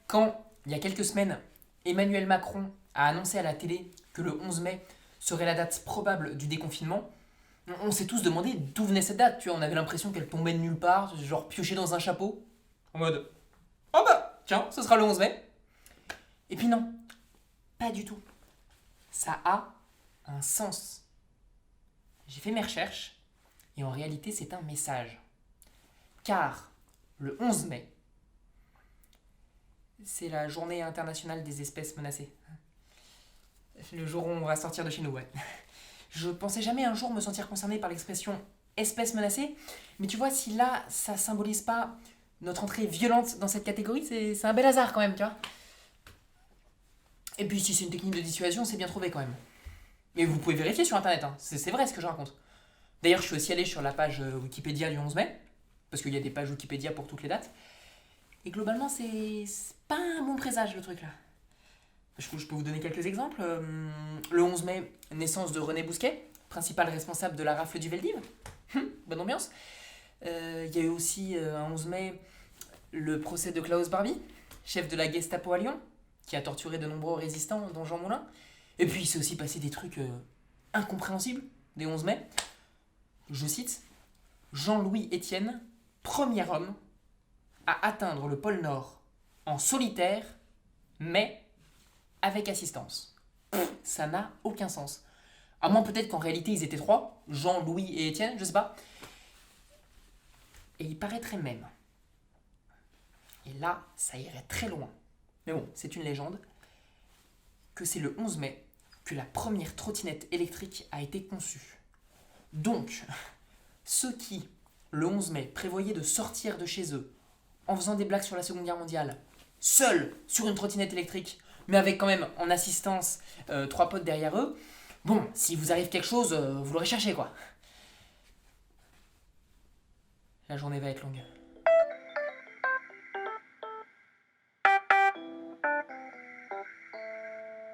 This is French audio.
Quand, il y a quelques semaines, Emmanuel Macron a annoncé à la télé que le 11 mai serait la date probable du déconfinement, on s'est tous demandé d'où venait cette date. Tu vois, on avait l'impression qu'elle tombait de nulle part, genre piochée dans un chapeau, en mode oh bah tiens, ce sera le 11 mai. Et puis non, pas du tout. Ça a un sens. J'ai fait mes recherches et en réalité c'est un message. Car le 11 mai, c'est la journée internationale des espèces menacées. Le jour où on va sortir de chez nous, ouais. Je pensais jamais un jour me sentir concerné par l'expression espèce menacée, mais tu vois, si là, ça symbolise pas notre entrée violente dans cette catégorie, c'est un bel hasard quand même, tu vois. Et puis si c'est une technique de dissuasion, c'est bien trouvé quand même. Mais vous pouvez vérifier sur internet, hein. C'est vrai ce que je raconte. D'ailleurs, je suis aussi allé sur la page Wikipédia du 11 mai, parce qu'il y a des pages Wikipédia pour toutes les dates. Et globalement, c'est pas un bon présage le truc là. Je peux vous donner quelques exemples. Le 11 mai, naissance de René Bousquet, principal responsable de la rafle du Veldiv. Bonne ambiance. Il y a eu aussi un 11 mai le procès de Klaus Barbie, chef de la Gestapo à Lyon, qui a torturé de nombreux résistants, dont Jean Moulin. Et puis il s'est aussi passé des trucs incompréhensibles des 11 mai. Je cite Jean-Louis Étienne, premier homme à atteindre le pôle Nord en solitaire, mais avec assistance. Ça n'a aucun sens. À moins peut-être qu'en réalité ils étaient trois, Jean, Louis et Étienne, je sais pas. Et il paraîtrait même, et là ça irait très loin, mais bon, c'est une légende, que c'est le 11 mai que la première trottinette électrique a été conçue. Donc, ceux qui, le 11 mai, prévoyaient de sortir de chez eux en faisant des blagues sur la Seconde Guerre mondiale, seuls sur une trottinette électrique, mais avec quand même en assistance trois potes derrière eux, bon, si vous arrive quelque chose, vous l'aurez cherché quoi. La journée va être longue.